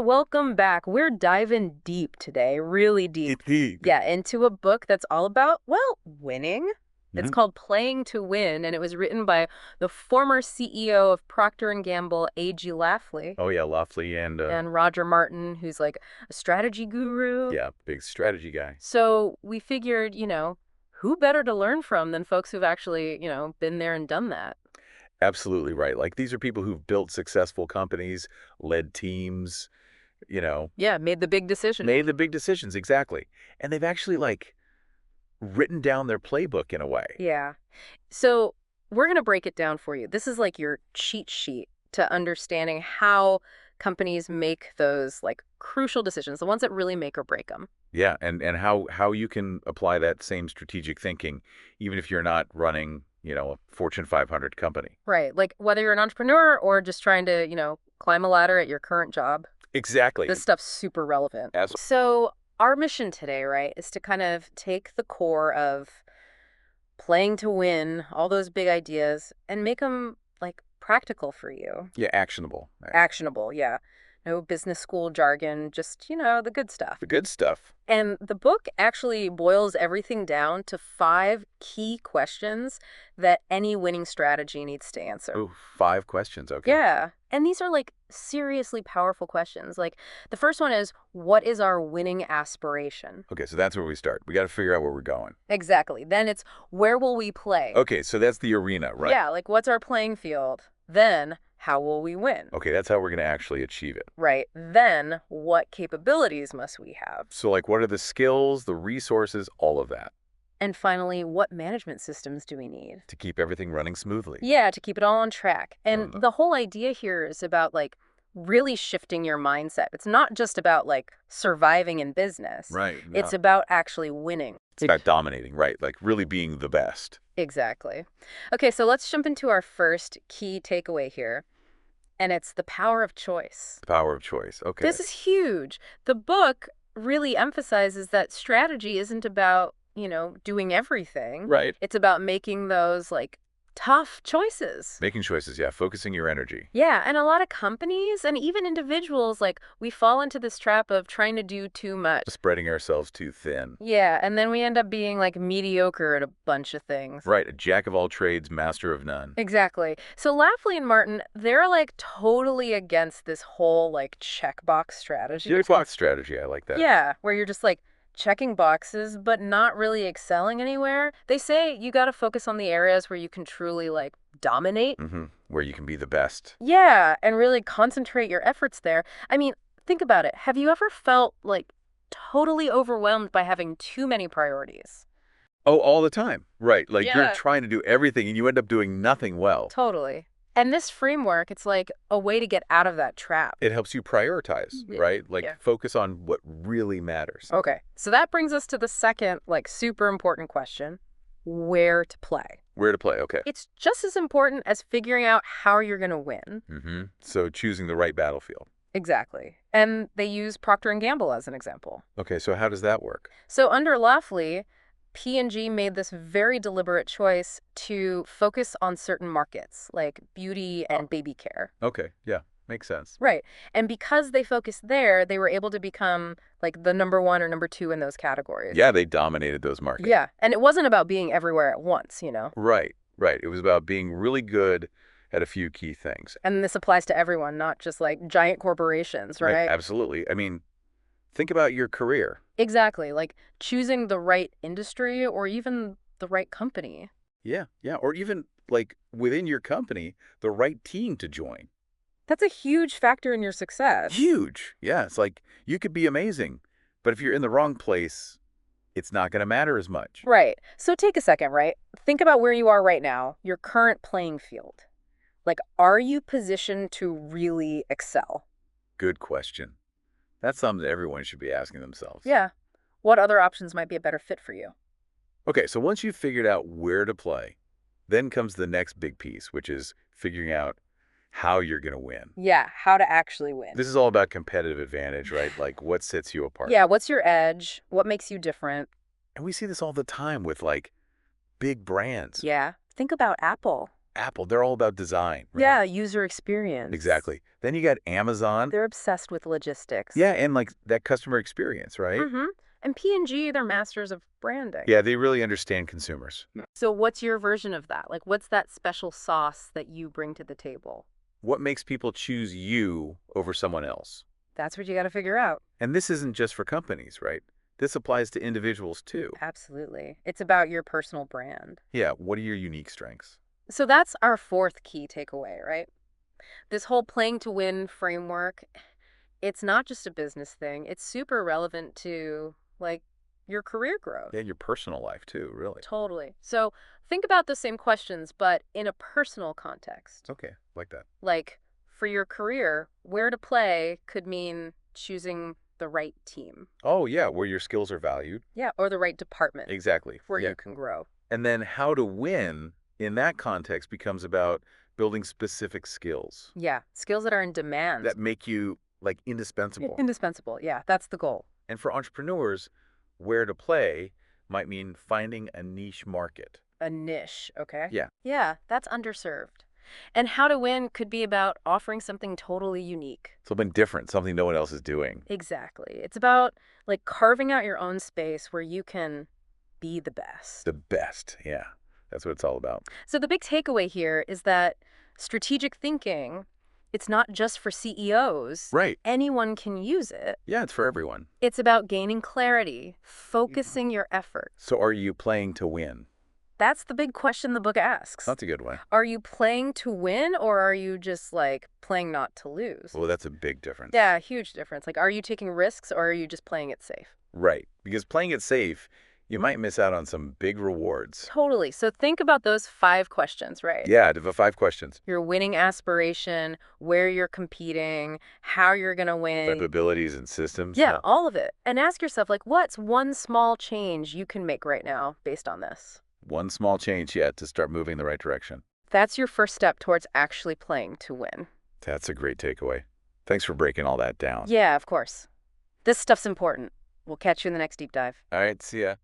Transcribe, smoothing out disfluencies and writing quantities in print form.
everyone, welcome back. We're diving deep today, really deep. Indeed. Yeah, into a book that's all about, well, winning. It's Mhm. called Playing to Win, and it was written by the former CEO of Procter& Gamble, A.G. Lafley, Oh, yeah, Lafley and Roger Martin, who's like a strategy guru. yeah, big strategy guy. So we figured, who better to learn from than folks who've actually, been there and done that? Absolutely right. Like, these are people who've built successful companies, led teams, you know, Yeah, made the big decision. made the big decisions, exactly. And they've actually, like, written down their playbook in a way. Yeah. So we're going to break it down for you. This is like your cheat sheet to understanding how companies make those like crucial decisions, the ones that really make or break them. Yeah, and how you can apply that same strategic thinking, even if you're not running, a Fortune 500 company. Right. Like whether you're an entrepreneur or just trying to, climb a ladder at your current job, Exactly. this stuff's super relevant. As So our mission today, right, is to kind of take the core of playing to win, all those big ideas, and make them like practical for you. yeah, actionable. Actionable, yeah. No business school jargon, just, the good stuff. The good stuff. And the book actually boils everything down to 5 key questions that any winning strategy needs to answer. Ooh, 5 questions. Okay. Yeah. And these are like seriously powerful questions. Like the first one is, what is our winning aspiration? Okay, so that's where we start. We got to figure out where we're going. Exactly. Then it's, where will we play? Okay, so that's the arena, right? Yeah, like what's our playing field? Then, how will we win? Okay, that's how we're going to actually achieve it. Right. Then, what capabilities must we have? So, like, what are the skills, the resources, all of that And finally, what management systems do we need? to keep everything running smoothly? Yeah, to keep it all on track. And no. the whole idea here is about like really shifting your mindset. It's not just about like surviving in business. Right. It's about actually winning. It's about dominating, right? Like, really being the best. Exactly. Okay, so let's jump into our first key takeaway here. And it's the power of choice. The power of choice. Okay. This is huge. The book really emphasizes that strategy isn't about, doing everything. Right. It's about making those like tough choices. Making choices, yeah. Focusing your energy. Yeah, and a lot of companies and even individuals, like we fall into this trap of trying to do too much. Spreading ourselves too thin. Yeah, and then we end up being like mediocre at a bunch of things. Right. A jack of all trades, master of none. Exactly. So Lafley and Martin, they're like totally against this whole like checkbox strategy. Checkbox strategy. I like that. Yeah, where you're just like checking boxes but not really excelling anywhere. They say you got to focus on the areas where you can truly like dominate. Mm-hmm. Where you can be the best. Yeah, and really concentrate your efforts there. I mean, think about it. Have you ever felt like totally overwhelmed by having too many priorities? Oh, all the time. Right. Like, Yeah. you're trying to do everything and you end up doing nothing well. Totally. And this framework, it's like a way to get out of that trap. It helps you prioritize, Yeah. right? Like, Yeah. focus on what really matters. Okay, so that brings us to the second, like, super important question, where to play. Where to play, okay. It's just as important as figuring out how you're going to win. Mm-hmm. So choosing the right battlefield. Exactly. And they use Procter & Gamble as an example. Okay, so how does that work? So under Lafley, P&G made this very deliberate choice to focus on certain markets, like beauty and baby care. Okay, yeah, makes sense. Right. And because they focused there, they were able to become like the number 1 or number 2 in those categories. Yeah, they dominated those markets. Yeah. And it wasn't about being everywhere at once, Right, right. It was about being really good at a few key things. And this applies to everyone, not just like giant corporations, right? Absolutely. I mean, think about your career. Exactly. Like choosing the right industry or even the right company. Yeah, yeah. Or even, like, within your company, the right team to join. That's a huge factor in your success. Huge. Yeah, it's like you could be amazing, but if you're in the wrong place, it's not going to matter as much. Right. So take a second, right? Think about where you are right now, your current playing field. Like, are you positioned to really excel? Good question. That's something that everyone should be asking themselves. Yeah. What other options might be a better fit for you? Okay, so once you've figured out where to play, then comes the next big piece, which is figuring out how you're going to win. Yeah, how to actually win. This is all about competitive advantage, right? Like, what sets you apart. Yeah, what's your edge? What makes you different? And we see this all the time with, like, big brands. Yeah. Think about Apple. Apple, they're all about design, right? Yeah, user experience. Exactly. Then you got Amazon. They're obsessed with logistics. Yeah, and like that customer experience, right? Mm-hmm. And P&G, they're masters of branding. Yeah, they really understand consumers. So what's your version of that? Like, what's that special sauce that you bring to the table? What makes people choose you over someone else? That's what you got to figure out. And this isn't just for companies, right? This applies to individuals too. Absolutely. It's about your personal brand. Yeah, what are your unique strengths? So that's our fourth key takeaway, right? This whole playing to win framework, it's not just a business thing. It's super relevant to, like, your career growth. Yeah, your personal life too, really. Totally. So think about the same questions, but in a personal context. Okay, like that. Like, for your career, where to play could mean choosing the right team. Oh, yeah, where your skills are valued. Yeah, or the right department Exactly. where Yeah. you can grow. And then how to win in that context becomes about building specific skills Yeah, skills that are in demand. that make you like indispensable. Indispensable. Yeah, that's the goal. And for entrepreneurs, where to play might mean finding a niche market. A niche, okay? Yeah. Yeah, that's underserved. And how to win could be about offering something totally unique. Something different, something no one else is doing. Exactly. It's about, like, carving out your own space where you can be the best. The best. Yeah. That's what it's all about. So the big takeaway here is that strategic thinking, it's not just for CEOs. Right. Anyone can use it. Yeah, it's for everyone. It's about gaining clarity, focusing your effort. So are you playing to win? That's the big question the book asks. That's a good one. Are you playing to win, or are you just, like, playing not to lose? Well, that's a big difference. Yeah, huge difference. Like, are you taking risks, or are you just playing it safe? Right. Because playing it safe, you might miss out on some big rewards. Totally. So think about those 5 questions, right? Yeah, the 5 questions. Your winning aspiration, where you're competing, how you're going to win. Capabilities and systems. Yeah, all of it. And ask yourself, like, what's one small change you can make right now based on this? One small change yet to start moving in the right direction. That's your first step towards actually playing to win. That's a great takeaway. Thanks for breaking all that down. Yeah, of course. This stuff's important. We'll catch you in the next deep dive. All right, see ya.